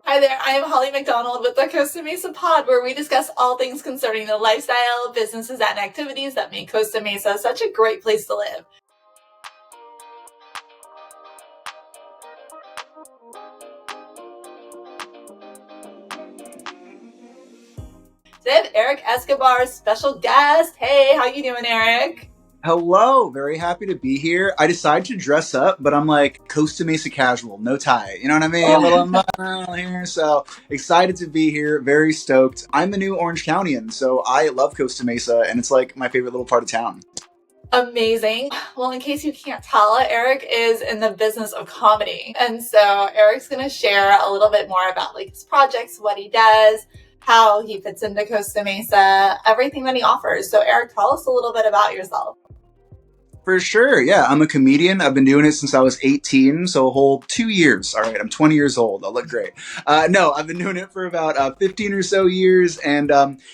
Hi there, I am Holly McDonald with the Costa Mesa Pod, where we discuss all things concerning the lifestyle, businesses, and activities that make Costa Mesa such a great place to live. Today I have Erik Escobar, special guest. Hey, how you doing, Erik? Hello, very happy to be here. I decided to dress up, but I'm like Costa Mesa casual, no tie. You know what I mean? A little emotional here. So excited to be here, very stoked. I'm a new Orange Countyan, so I love Costa Mesa, and it's like my favorite little part of town. Amazing. Well, in case you can't tell, Erik is in the business of comedy. And so Erik's going to share a little bit more about his projects, what he does, how he fits into Costa Mesa, everything that he offers. So Erik, tell us a little bit about yourself. For sure, yeah. I'm a comedian. I've been doing it since I was 18, so a whole 2 years. All right, I'm 20 years old. I look great. No, I've been doing it for about 15 or so years, and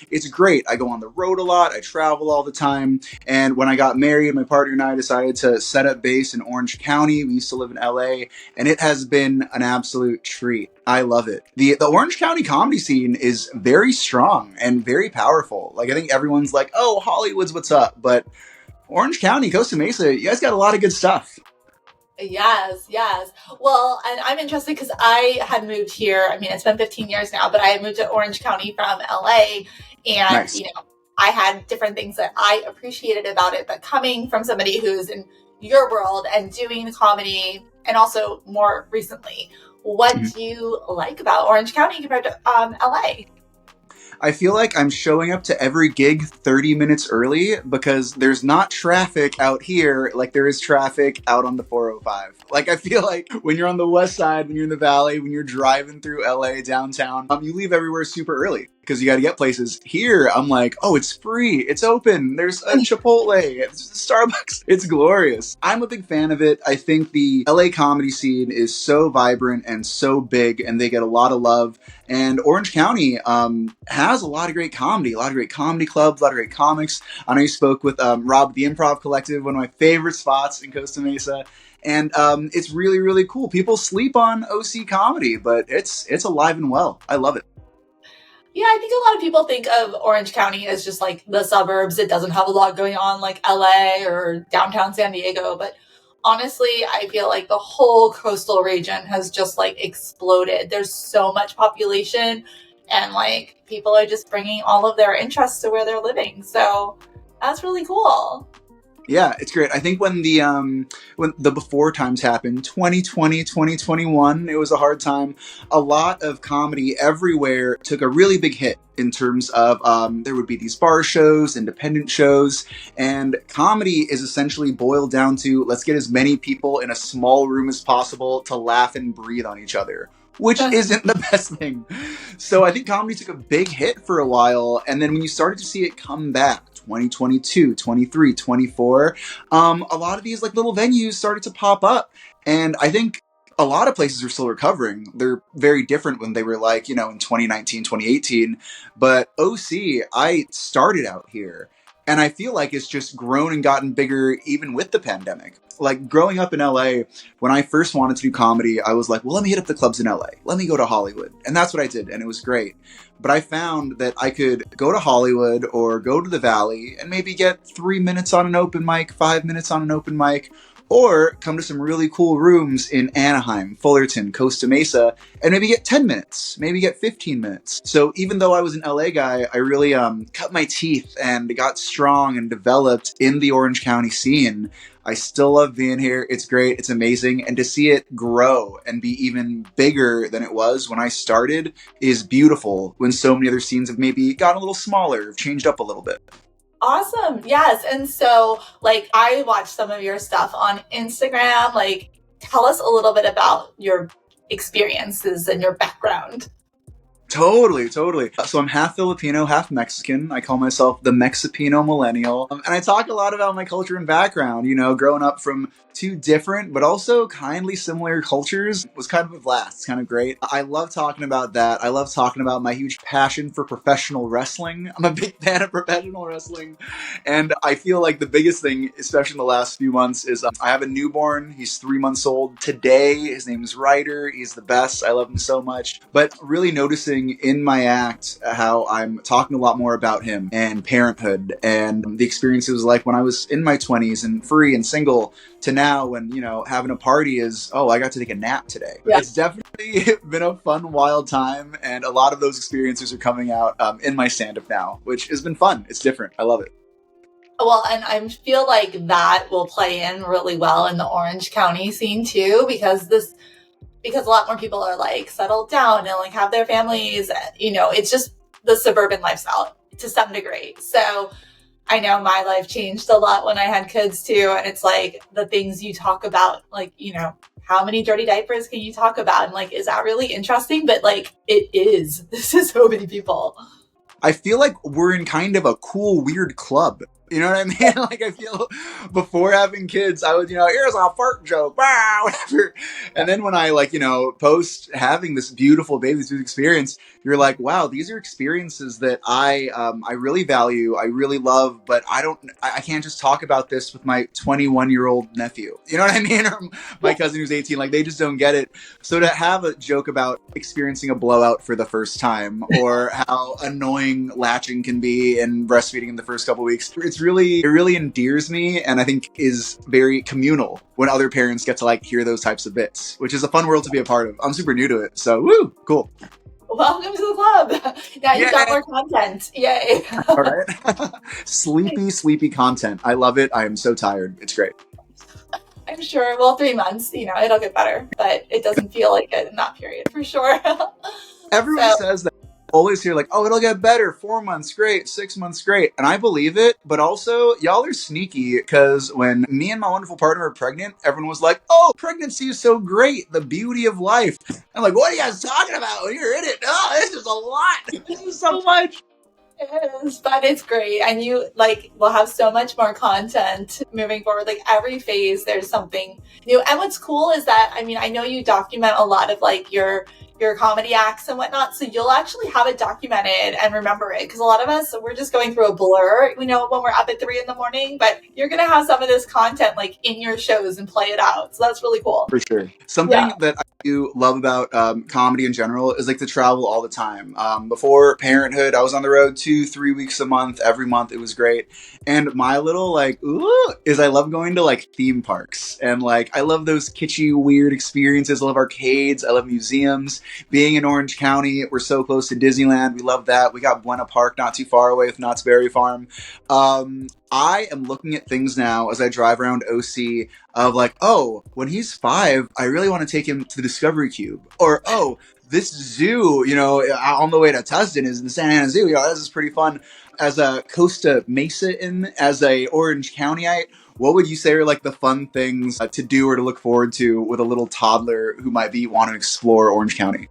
it's great. I go on the road a lot. I travel all the time. And when I got married, my partner and I decided to set up base in Orange County. We used to live in LA, and it has been an absolute treat. I love it. The Orange County comedy scene is very strong and very powerful. I think everyone's like, oh, Hollywood's what's up, but Orange County, Costa Mesa, you guys got a lot of good stuff. Yes. Well, and I'm interested because I had moved here. I mean, it's been 15 years now, but I had moved to Orange County from LA. And, Nice. I had different things that I appreciated about it. But coming from somebody who's in your world and doing comedy, and also more recently, what do you like about Orange County compared to LA? I feel like I'm showing up to every gig 30 minutes early because there's not traffic out here like there is traffic out on the 405. I feel like when you're on the west side, when you're in the valley, when you're driving through LA downtown, you leave everywhere super early because you got to get places. Here, I'm like, oh, it's free. It's open. There's a Chipotle. It's a Starbucks. It's glorious. I'm a big fan of it. I think the LA comedy scene is so vibrant and so big, and they get a lot of love. And Orange County has a lot of great comedy, a lot of great comedy clubs, a lot of great comics. I know you spoke with Rob at the Improv Collective, one of my favorite spots in Costa Mesa. And it's really, really cool. People sleep on OC comedy, but it's alive and well. I love it. Yeah, I think a lot of people think of Orange County as just the suburbs. It doesn't have a lot going on like LA or downtown San Diego. But honestly, I feel like the whole coastal region has just exploded. There's so much population, and people are just bringing all of their interests to where they're living. So that's really cool. Yeah, it's great. I think when the before times happened, 2020, 2021, it was a hard time. A lot of comedy everywhere took a really big hit in terms of there would be these bar shows, independent shows, and comedy is essentially boiled down to let's get as many people in a small room as possible to laugh and breathe on each other, which isn't the best thing. So I think comedy took a big hit for a while, and then when you started to see it come back, 2022, 23, 24, a lot of these little venues started to pop up. And I think a lot of places are still recovering. They're very different when they were in 2019, 2018. But OC, I started out here. And I feel like it's just grown and gotten bigger even with the pandemic. Growing up in LA, when I first wanted to do comedy, I was like, well, let me hit up the clubs in LA. Let me go to Hollywood. And that's what I did. And it was great. But I found that I could go to Hollywood or go to the Valley and maybe get 3 minutes on an open mic, 5 minutes on an open mic, or come to some really cool rooms in Anaheim, Fullerton, Costa Mesa, and maybe get 10 minutes, maybe get 15 minutes. So even though I was an LA guy, I really cut my teeth and got strong and developed in the Orange County scene. I still love being here. It's great. It's amazing. And to see it grow and be even bigger than it was when I started is beautiful when so many other scenes have maybe gotten a little smaller, changed up a little bit. Awesome. Yes. And so I watched some of your stuff on Instagram. Tell us a little bit about your experiences and your background. Totally, totally. So I'm half Filipino, half Mexican. I call myself the Mexipino millennial. And I talk a lot about my culture and background, growing up from two different but also kindly similar cultures was kind of a blast. It's kind of great. I love talking about that. I love talking about my huge passion for professional wrestling. I'm a big fan of professional wrestling. And I feel like the biggest thing, especially in the last few months, is I have a newborn. He's 3 months old today. His name is Ryder. He's the best. I love him so much. But really noticing in my act how I'm talking a lot more about him and parenthood and the experience it was like when I was in my 20s and free and single to now when, having a party is, oh, I got to take a nap today. Yeah. It's definitely been a fun, wild time. And a lot of those experiences are coming out in my stand-up now, which has been fun. It's different. I love it. Well, and I feel like that will play in really well in the Orange County scene too, because a lot more people are like settled down and like have their families, it's just the suburban lifestyle to some degree. So I know my life changed a lot when I had kids too. And it's like the things you talk about, like, how many dirty diapers can you talk about? And like, is that really interesting? But like, it is. This is so many people. I feel like we're in kind of a cool, weird club. You know what I mean? Like, I feel before having kids, I would, here's a fart joke, whatever. And then when I, post having this beautiful baby, this experience, you're like, wow, these are experiences that I really value, I really love, but I can't just talk about this with my 21-year-old nephew. You know what I mean? Or my cousin who's 18, like, they just don't get it. So to have a joke about experiencing a blowout for the first time or how annoying latching can be and breastfeeding in the first couple weeks, it really endears me, and I think is very communal when other parents get to like hear those types of bits, which is a fun world to be a part of. I'm super new to it, so woo, cool. Welcome to the club. Now you've got more content. Yay. All right. Sleepy content. I love it. I am so tired. It's great. I'm sure. Well, 3 months, it'll get better, but it doesn't feel like it in that period for sure. Everyone says that. Always hear like, oh, it'll get better. 4 months, great. 6 months, great. And I believe it, but also y'all are sneaky because when me and my wonderful partner were pregnant, everyone was like, oh, pregnancy is so great. The beauty of life. I'm like, what are you guys talking about when you're in it? Oh, this is a lot. This is so much. It is, but it's great. And you will have so much more content moving forward. Like every phase, there's something new. And what's cool is that, I know you document a lot of like your comedy acts and whatnot. So you'll actually have it documented and remember it. Because a lot of us, we're just going through a blur, when we're up at 3 a.m, but you're going to have some of this content like in your shows and play it out. So that's really cool. For sure. Something that I do love about comedy in general is like to travel all the time. Before parenthood, I was on the road 2-3 weeks a month, every month. It was great. And my little is I love going to like theme parks and like I love those kitschy, weird experiences. I love arcades. I love museums. Being in Orange County, we're so close to Disneyland. We love that. We got Buena Park not too far away with Knott's Berry Farm. I am looking at things now as I drive around OC of like, oh, when he's 5, I really want to take him to the Discovery Cube. Or, oh, this zoo, on the way to Tustin is the Santa Ana Zoo. This is pretty fun. As a Costa Mesa as a Orange Countyite, what would you say are like the fun things to do or to look forward to with a little toddler who might want to explore Orange County?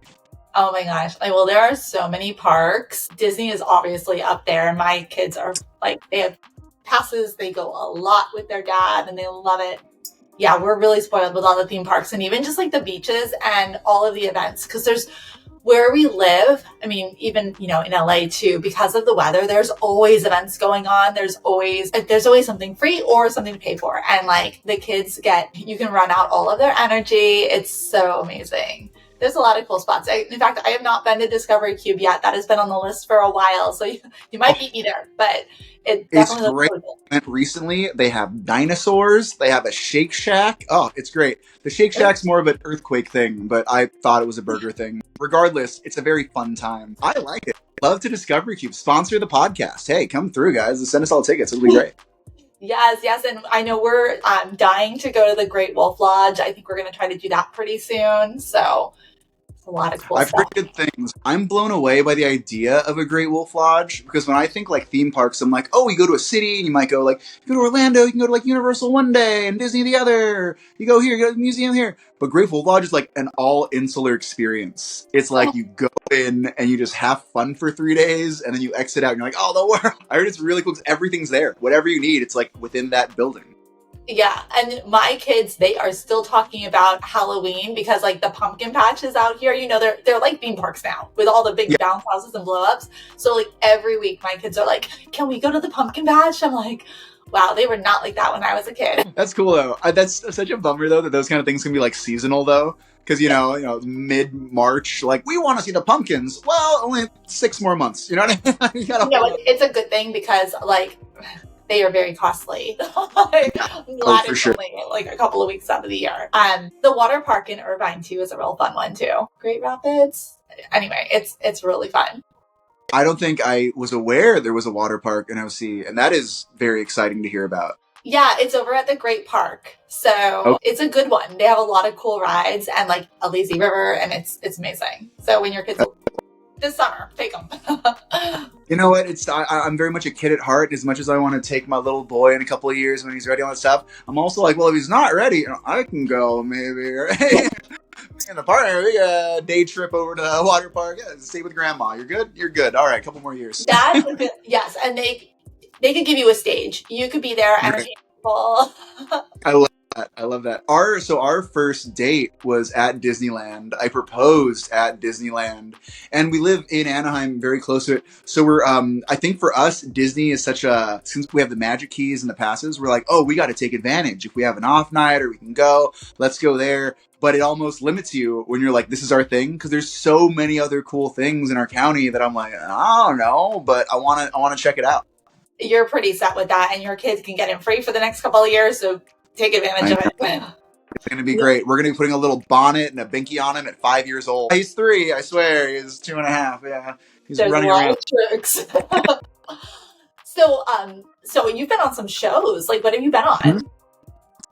Oh my gosh. Well, there are so many parks. Disney is obviously up there. My kids are they have passes. They go a lot with their dad and they love it. Yeah, we're really spoiled with all the theme parks and even just like the beaches and all of the events. Because there's where we live, even, in LA too, because of the weather, there's always events going on. There's always something free or something to pay for. And like the kids you can run out all of their energy. It's so amazing. There's a lot of cool spots. In fact, I have not been to Discovery Cube yet. That has been on the list for a while. So you might beat me there, but it definitely looks really cool. Recently, they have dinosaurs. They have a Shake Shack. Oh, it's great. The Shake Shack's more of an earthquake thing, but I thought it was a burger thing. Regardless, it's a very fun time. I like it. Love to Discovery Cube. Sponsor the podcast. Hey, come through, guys. Send us all tickets. It'll be great. Yes. And I know we're dying to go to the Great Wolf Lodge. I think we're going to try to do that pretty soon. So A lot of cool I've heard stuff. good things. I'm blown away by the idea of a Great Wolf Lodge because when I think like theme parks, I'm like, oh, you go to a city and you might go like, you go to Orlando, you can go to like Universal one day and Disney the other. You go here, you go to the museum here. But Great Wolf Lodge is like an all insular experience. It's like you go in and you just have fun for 3 days and then you exit out and you're like, oh, the world. I heard it's really cool because everything's there. Whatever you need, it's like within that building. Yeah, and my kids, they are still talking about Halloween because like the pumpkin patches out here, you know, they're like theme parks now with all the big Yeah. bounce houses and blow ups. So like every week my kids are like, can we go to the pumpkin patch? I'm like, wow, they were not like that when I was a kid. That's cool though. That's such a bummer though that those kind of things can be like seasonal though. Because you know, mid-March, like we want to see the pumpkins. Well, only 6 more months. You know what I mean? You gotta No, it's a good thing because like they are very costly. Like, glad for it's sure. only like a couple of weeks out of the year. The water park in Irvine too is a real fun one too. Great Rapids. Anyway, it's really fun. I don't think I was aware there was a water park in OC, and that is very exciting to hear about. Yeah, it's over at the Great Park. So It's a good one. They have a lot of cool rides and like a lazy river, and it's amazing. So when your kids this summer, take them. You know what? I'm very much a kid at heart. As much as I want to take my little boy in a couple of years when he's ready on that stuff, I'm also like, well, if he's not ready, I can go maybe. Right? And the partner, we got a day trip over to the water park. Yeah, stay with grandma. You're good. You're good. All right, a couple more years. That's a good, yes, and they could give you a stage. You could be there entertaining people. I love that. Our first date was at Disneyland. I proposed at Disneyland, and we live in Anaheim, very close to it. So we're, I think for us, Disney is since we have the magic keys and the passes, we're like, oh, we got to take advantage. If we have an off night or we can go, let's go there. But it almost limits you when you're like, this is our thing, because there's so many other cool things in our county that I'm like, I don't know, but I want to check it out. You're pretty set with that, and your kids can get in free for the next couple of years. So take advantage of it. It's going to be great. We're going to be putting a little bonnet and a binky on him at 5 years old. He's 3, I swear. He's 2.5. Yeah. He's There's running a lot around. of tricks. So you've been on some shows. Like, what have you been on? Mm-hmm.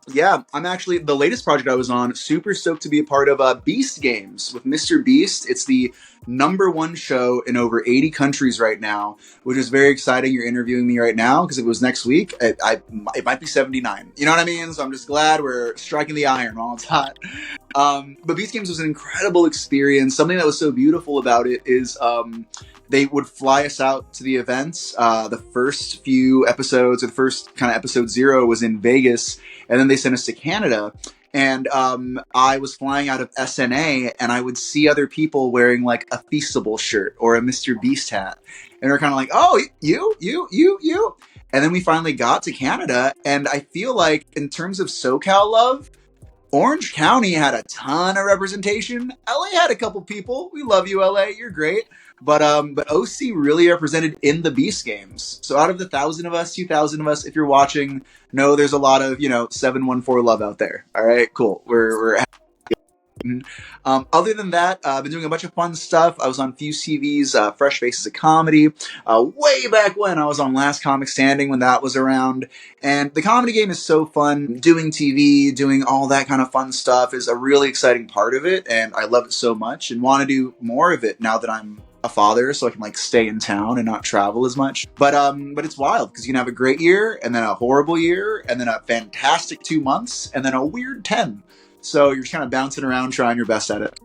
Yeah, I'm actually, the latest project I was on, super stoked to be a part of Beast Games with Mr. Beast. It's the #1 show in over 80 countries right now, which is very exciting. You're interviewing me right now because if it was next week, it might be 79. You know what I mean? So I'm just glad we're striking the iron while it's hot. But Beast Games was an incredible experience. Something that was so beautiful about it is they would fly us out to the events. The first few episodes, or the first kind of episode 0 was in Vegas, and then they sent us to Canada. And I was flying out of SNA, and I would see other people wearing like a Feastable shirt or a Mr. Beast hat. And they're kind of like, oh, you. And then we finally got to Canada, and I feel like in terms of SoCal love, Orange County had a ton of representation. LA had a couple people. We love you, LA. You're great. But OC really represented in the Beast Games. So out of the 1,000 of us, 2,000 of us, if you're watching, know there's a lot of 714 love out there. All right, cool. We're other than that, I've been doing a bunch of fun stuff. I was on Fuse TV's Fresh Faces of Comedy way back when. I was on Last Comic Standing when that was around. And the comedy game is so fun. Doing TV, doing all that kind of fun stuff is a really exciting part of it. And I love it so much and want to do more of it now that I'm a father, so I can like stay in town and not travel as much. But it's wild because you can have a great year and then a horrible year and then a fantastic 2 months and then a weird 10. So you're kind of bouncing around, trying your best at it.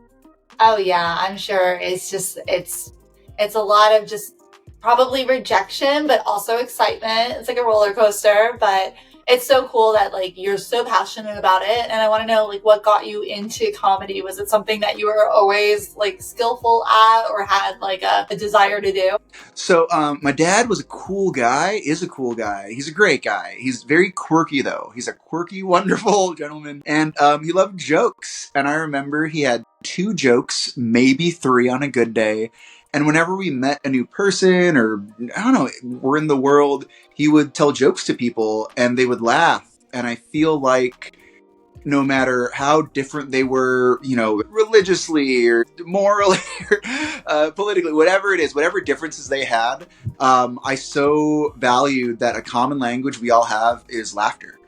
Oh yeah, I'm sure it's just it's a lot of just probably rejection, but also excitement. It's like a roller coaster, but it's so cool that like you're so passionate about it. And I want to know like what got you into comedy. Was it something that you were always like skillful at or had like a desire to do? So my dad was a cool guy, is a cool guy. He's a great guy. He's very quirky though. He's a quirky, wonderful gentleman. And he loved jokes. And I remember he had 2 jokes, maybe 3 on a good day. And whenever we met a new person or, I don't know, we're in the world, he would tell jokes to people and they would laugh. And I feel like no matter how different they were, religiously or morally or politically, whatever it is, whatever differences they had, I so valued that a common language we all have is laughter.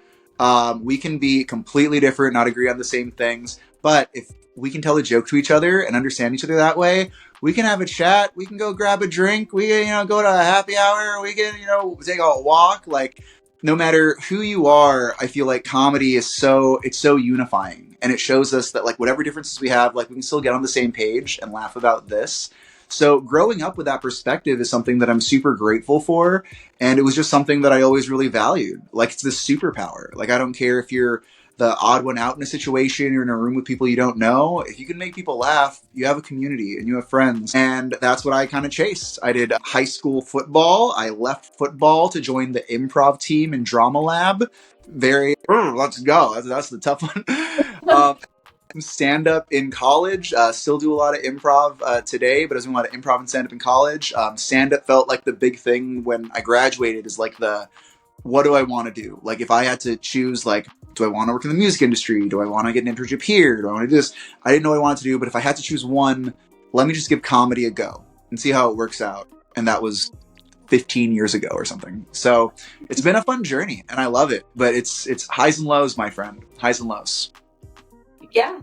We can be completely different, not agree on the same things, but if we can tell a joke to each other and understand each other that way. We can have a chat. We can go grab a drink. We can, go to a happy hour. We can, take a walk. Like, no matter who you are, I feel like comedy is it's so unifying. And it shows us that, like, whatever differences we have, like, we can still get on the same page and laugh about this. So growing up with that perspective is something that I'm super grateful for. And it was just something that I always really valued. Like, it's this superpower. Like, I don't care if you're the odd one out in a situation, you're in a room with people you don't know. If you can make people laugh, you have a community and you have friends. And that's what I kind of chased. I did high school football. I left football to join the improv team in Drama Lab. Let's go. That's the tough one. Stand up in college, still do a lot of improv today, but I was doing a lot of improv and stand up in college. Stand up felt like the big thing when I graduated, is like what do I want to do? Like, if I had to choose, like, do I want to work in the music industry? Do I want to get an internship here? Do I want to do this? I didn't know what I wanted to do, but if I had to choose one, let me just give comedy a go and see how it works out. And that was 15 years ago or something. So it's been a fun journey and I love it, but it's highs and lows, my friend. Highs and lows. Yeah.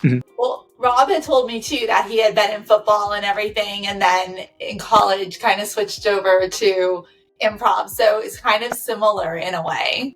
Mm-hmm. Well, Rob had told me too that he had been in football and everything, and then in college kind of switched over to improv. So it's kind of similar in a way.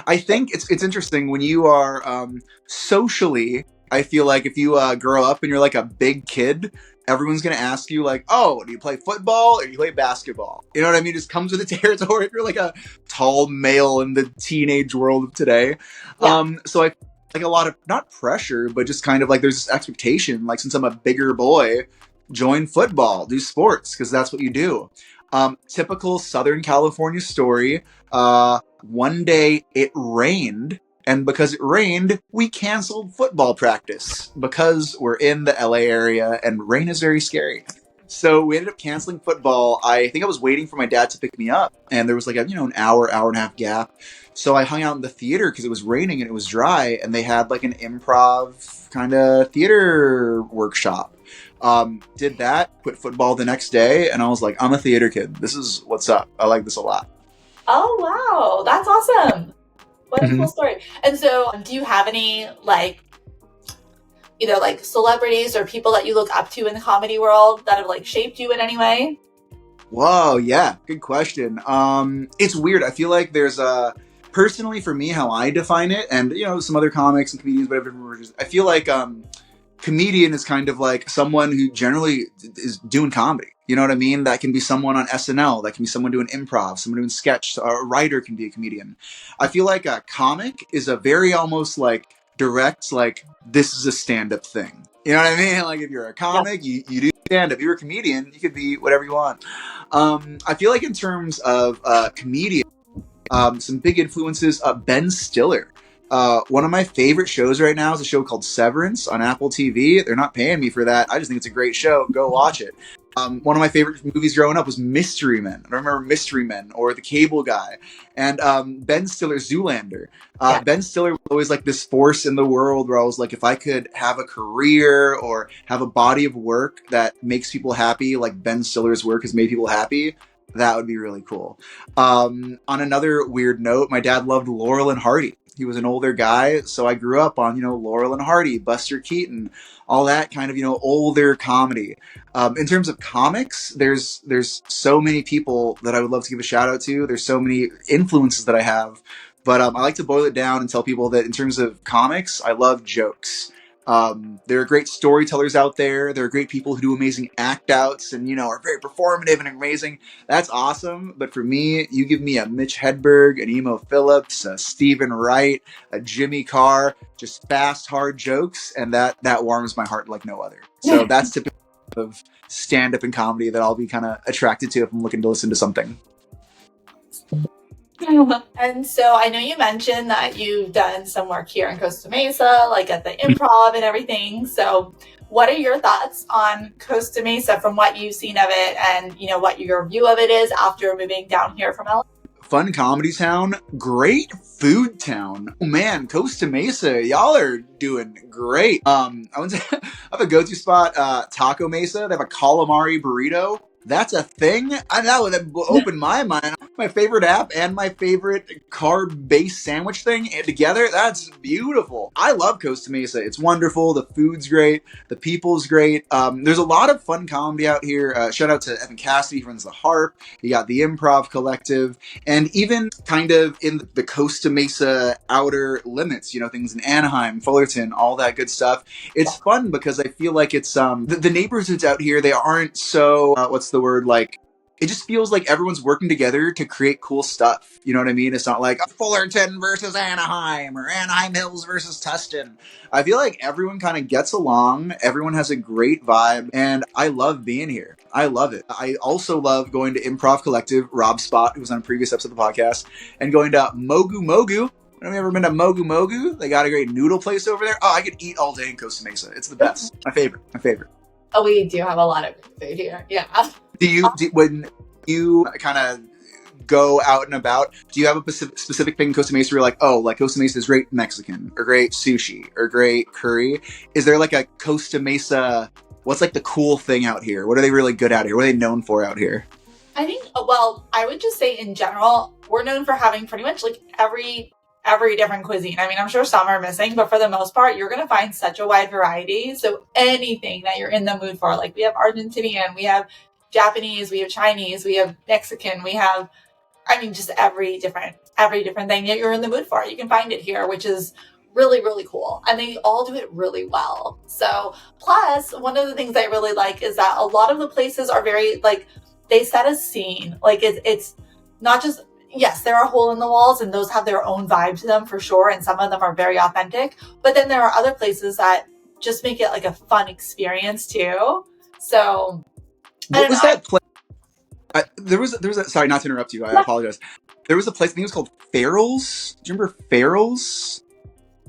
I think it's interesting when you are socially. I feel like if you grow up and you're like a big kid, everyone's going to ask you, like, oh, do you play football or do you play basketball? You know what I mean? It just comes with the territory if you're like a tall male in the teenage world of today. Yeah. So I like a lot of, not pressure, but just kind of like there's this expectation, like, since I'm a bigger boy, join football, do sports, because that's what you do. Typical Southern California story. One day it rained, and because it rained, we canceled football practice because we're in the LA area and rain is very scary. So we ended up canceling football. I think I was waiting for my dad to pick me up, and there was like an hour and a half gap. So I hung out in the theater because it was raining and it was dry, and they had like an improv kind of theater workshop. Did that, quit football the next day, and I was like, I'm a theater kid. This is what's up. I like this a lot. Oh, wow. That's awesome. What a cool story. And so do you have any, like, either like celebrities or people that you look up to in the comedy world that have like shaped you in any way? Whoa, yeah. Good question. It's weird. I feel like there's personally for me, how I define it, and, some other comics and comedians, whatever, I feel like, comedian is kind of like someone who generally is doing comedy. You know what I mean? That can be someone on SNL. That can be someone doing improv, someone doing sketch. A writer can be a comedian. I feel like a comic is a very almost like direct, like, this is a stand-up thing. You know what I mean? Like, if you're a comic, you do stand-up. If you're a comedian, you could be whatever you want. I feel like in terms of comedian, some big influences, Ben Stiller. One of my favorite shows right now is a show called Severance on Apple TV. They're not paying me for that. I just think it's a great show. Go watch it. One of my favorite movies growing up was Mystery Men. I remember Mystery Men or The Cable Guy. And Ben Stiller, Zoolander. Ben Stiller was always like this force in the world where I was like, if I could have a career or have a body of work that makes people happy, like Ben Stiller's work has made people happy, that would be really cool. On another weird note, my dad loved Laurel and Hardy. He was an older guy, so I grew up on, Laurel and Hardy, Buster Keaton, all that kind of, older comedy. In terms of comics, there's so many people that I would love to give a shout out to. There's so many influences that I have, but I like to boil it down and tell people that in terms of comics, I love jokes. There are great storytellers out there. There are great people who do amazing act outs and, are very performative and amazing. That's awesome. But for me, you give me a Mitch Hedberg, an Emo Phillips, a Stephen Wright, a Jimmy Carr, just fast, hard jokes. And that warms my heart like no other. So that's typical of stand-up and comedy that I'll be kind of attracted to if I'm looking to listen to something. And so I know you mentioned that you've done some work here in Costa Mesa, like at the improv and everything. So what are your thoughts on Costa Mesa from what you've seen of it and, what your view of it is after moving down here from LA? Fun comedy town, great food town. Oh man, Costa Mesa, y'all are doing great. I went to I have a go-to spot, Taco Mesa. They have a calamari burrito. That's a thing. That would open my mind. My favorite app and my favorite carb-based sandwich thing together. That's beautiful. I love Costa Mesa. It's wonderful. The food's great. The people's great. There's a lot of fun comedy out here. Shout out to Evan Cassidy, who runs the Harp. You got the Improv Collective, and even kind of in the Costa Mesa outer limits. You know, things in Anaheim, Fullerton, all that good stuff. It's fun because I feel like it's the neighborhoods out here. They aren't so what's the word, like, it just feels like everyone's working together to create cool stuff. You know what I mean? It's not like Fullerton versus Anaheim or Anaheim Hills versus Tustin. I feel like everyone kind of gets along. Everyone has a great vibe. And I love being here. I love it. I also love going to Improv Collective, Rob Spot, who was on a previous episode of the podcast, and going to Mogu Mogu. Have you ever been to Mogu Mogu? They got a great noodle place over there. Oh, I could eat all day in Costa Mesa. It's the best. My favorite. Oh, we do have a lot of food here. Yeah. When you kind of go out and about, do you have a specific thing in Costa Mesa where you're like, oh, like Costa Mesa is great Mexican or great sushi or great curry? Is there like a Costa Mesa, what's like the cool thing out here? What are they really good at here? What are they known for out here? I think, well, I would just say in general, we're known for having pretty much like every different cuisine. I mean, I'm sure some are missing, but for the most part, you're going to find such a wide variety. So anything that you're in the mood for, like we have Argentinian, we have Japanese, we have Chinese, we have Mexican, we have, I mean, just every different thing that you're in the mood for. You can find it here, which is really, really cool. And they all do it really well. So plus, one of the things I really like is that a lot of the places are very, like, they set a scene. Like it's not just, yes, there are hole in the walls and those have their own vibe to them for sure. And some of them are very authentic, but then there are other places that just make it like a fun experience too. So what was that place? There was a, sorry, not to interrupt you. I apologize. There was a place, I think it was called Farrell's. Do you remember Farrell's?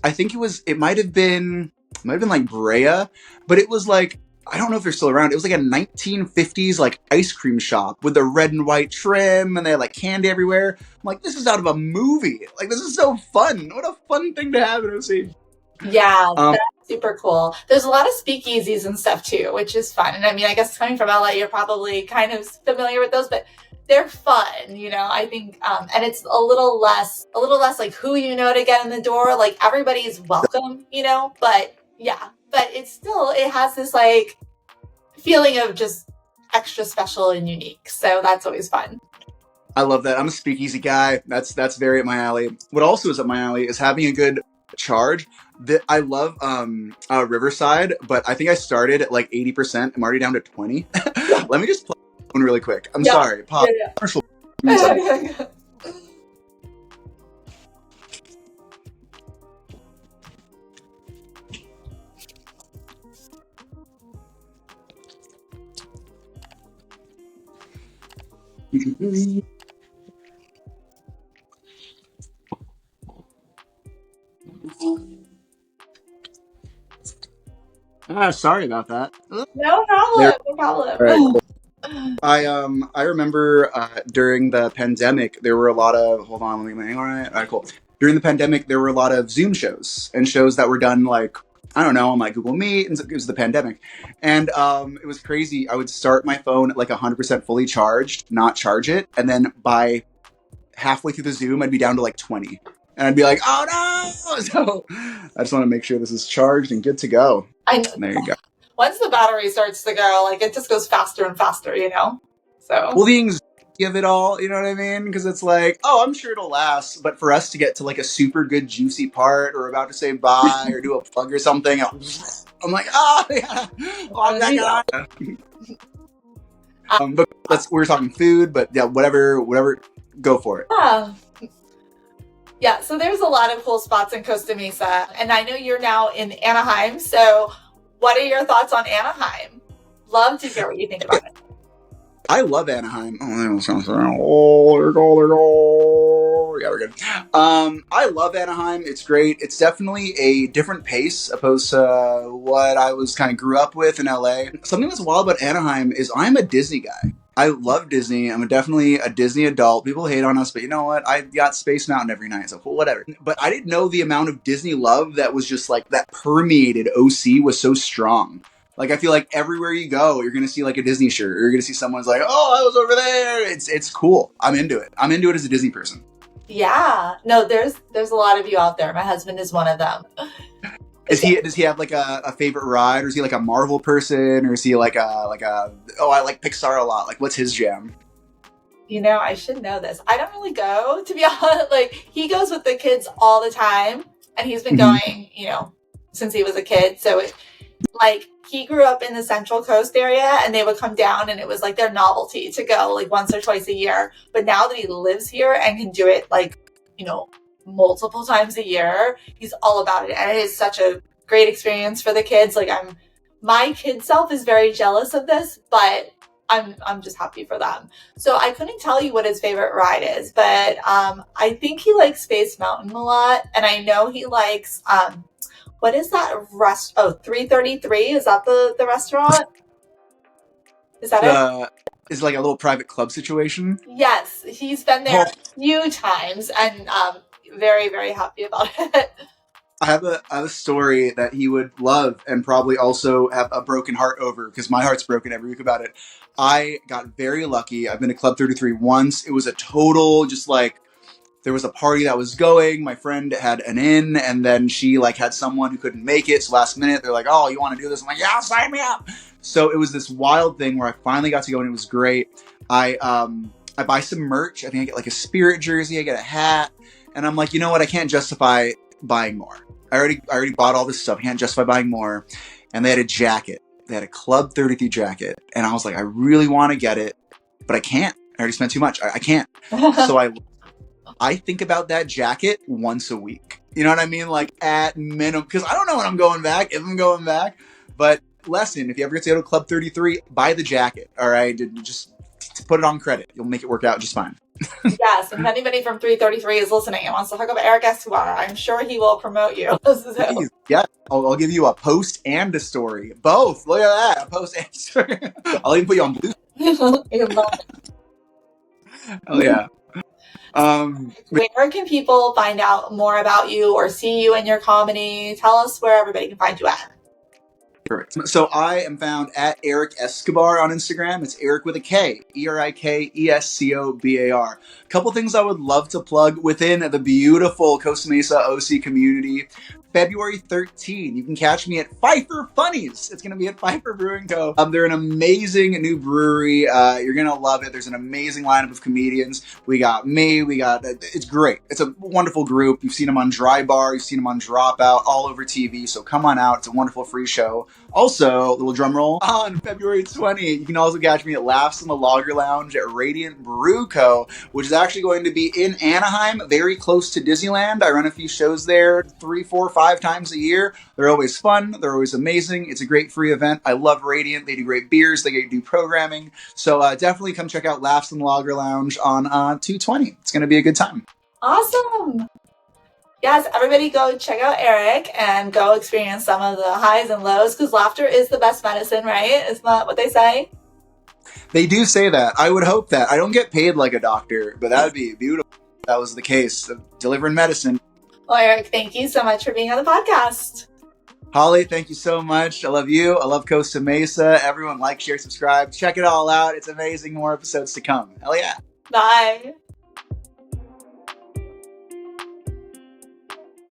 I think it might have been like Brea, but it was like, I don't know if they're still around. It was like a 1950s like ice cream shop with the red and white trim, and they had like candy everywhere. I'm like, this is out of a movie. Like, this is so fun. What a fun thing to have in OC. Yeah, that's super cool. There's a lot of speakeasies and stuff too, which is fun. And I mean, I guess coming from LA, you're probably kind of familiar with those, but they're fun, you know, I think, and it's a little less like who you know to get in the door. Like everybody's welcome, you know, but yeah, but it's still, it has this like feeling of just extra special and unique. So that's always fun. I love that. I'm a speakeasy guy. That's very up my alley. What also is up my alley is having a good charge. I love Riverside, but I think I started at like 80%. I'm already down to 20. Let me just play one really quick. I'm sorry. Pop. Yeah. Sorry about that. No problem. No problem. Right, cool. I remember during the pandemic there were a lot of all right, cool. During the pandemic there were a lot of Zoom shows and shows that were done like, I don't know, on like Google Meet, and it was the pandemic. And it was crazy. I would start my phone at like 100% fully charged, not charge it, and then by halfway through the Zoom I'd be down to like 20. And I'd be like, oh no! So I just want to make sure this is charged and good to go. There you go. Once the battery starts to go, like it just goes faster and faster, you know? So. Well, the anxiety of it all, you know what I mean? Because it's like, oh, I'm sure it'll last. But for us to get to like a super good juicy part or about to say bye or do a plug or something, I'm like, oh, yeah. But we're talking food, but yeah, whatever, go for it. Yeah, so there's a lot of cool spots in Costa Mesa, and I know you're now in Anaheim, so what are your thoughts on Anaheim? Love to hear what you think about it. I love Anaheim. Oh, there we go. Yeah, we're good. I love Anaheim. It's great. It's definitely a different pace opposed to what I was kind of grew up with in LA. Something that's wild about Anaheim is I'm a Disney guy. I love Disney. I'm definitely a Disney adult. People hate on us, but you know what? I got Space Mountain every night, so cool, whatever. But I didn't know the amount of Disney love that was just like that permeated OC was so strong. Like I feel like everywhere you go, you're gonna see like a Disney shirt, or you're gonna see someone's like, "Oh, I was over there." It's cool. I'm into it. I'm into it as a Disney person. Yeah. No, there's a lot of you out there. My husband is one of them. Does he have like a favorite ride, or is he like a Marvel person, or is he like a oh, I like Pixar a lot. Like what's his jam? You know, I should know this. I don't really go, to be honest. Like, he goes with the kids all the time, and he's been going, you know, since he was a kid. So, like, he grew up in the Central Coast area, and they would come down, and it was like their novelty to go, like, once or twice a year. But now that he lives here and can do it, like, you know, multiple times a year, he's all about it. And it is such a great experience for the kids. Like, my kid self is very jealous of this, but I'm just happy for them. So I couldn't tell you what his favorite ride is, but I think he likes Space Mountain a lot, and I know he likes what is that 333? Is that the restaurant? Is that it? Is it like a little private club situation? Yes, he's been there a few times, and very, very happy about it. I have a story that he would love and probably also have a broken heart over, because my heart's broken every week about it. I got very lucky. I've been to Club 33 once. It was a total, just like, there was a party that was going. My friend had an in, and then she like had someone who couldn't make it. So last minute, they're like, "Oh, you want to do this?" I'm like, "Yeah, sign me up." So it was this wild thing where I finally got to go, and it was great. I buy some merch. I think I get like a Spirit jersey. I get a hat, and I'm like, you know what? I can't justify buying more. I already bought all this stuff. I can't justify buying more. And they had a jacket. They had a Club 33 jacket, and I was like, I really want to get it, but I can't. I already spent too much. I can't. So I think about that jacket once a week. You know what I mean? Like at minimum, because I don't know when I'm going back, if I'm going back. But lesson, if you ever get to go to Club 33, buy the jacket. All right, just put it on credit. You'll make it work out just fine. Yes, and if anybody from 333 is listening and wants to hook up Erik Escobar, I'm sure he will promote you. So. Yeah, I'll give you a post and a story. Both. Look at that. A post and a story. I'll even put you on blue. Oh, yeah. Where can people find out more about you or see you in your comedy? Tell us where everybody can find you at. Perfect. So I am found at Erik Escobar on Instagram. It's Erik with a K, ErikEscobar. A couple things I would love to plug within the beautiful Costa Mesa OC community. February 13, you can catch me at Pfeiffer Funnies. It's going to be at Pfeiffer Brewing Co. They're an amazing new brewery. You're going to love it. There's an amazing lineup of comedians. We got me. It's great. It's a wonderful group. You've seen them on Dry Bar. You've seen them on Dropout, all over TV. So come on out. It's a wonderful free show. Also, little drum roll, on February 20, you can also catch me at Laughs in the Lager Lounge at Radiant Brew Co., which is actually going to be in Anaheim, very close to Disneyland. I run a few shows there 3, 4, 5 times a year. They're always fun. They're always amazing. It's a great free event. I love Radiant. They do great beers. They do programming. So definitely come check out Laughs in the Lager Lounge on 220. It's going to be a good time. Awesome. Yes, everybody go check out Erik and go experience some of the highs and lows, because laughter is the best medicine, right? Isn't that what they say? They do say that. I would hope that. I don't get paid like a doctor, but that would be beautiful if that was the case, of delivering medicine. Well, Erik, thank you so much for being on the podcast. Holly, thank you so much. I love you. I love Costa Mesa. Everyone like, share, subscribe. Check it all out. It's amazing. More episodes to come. Hell yeah. Bye.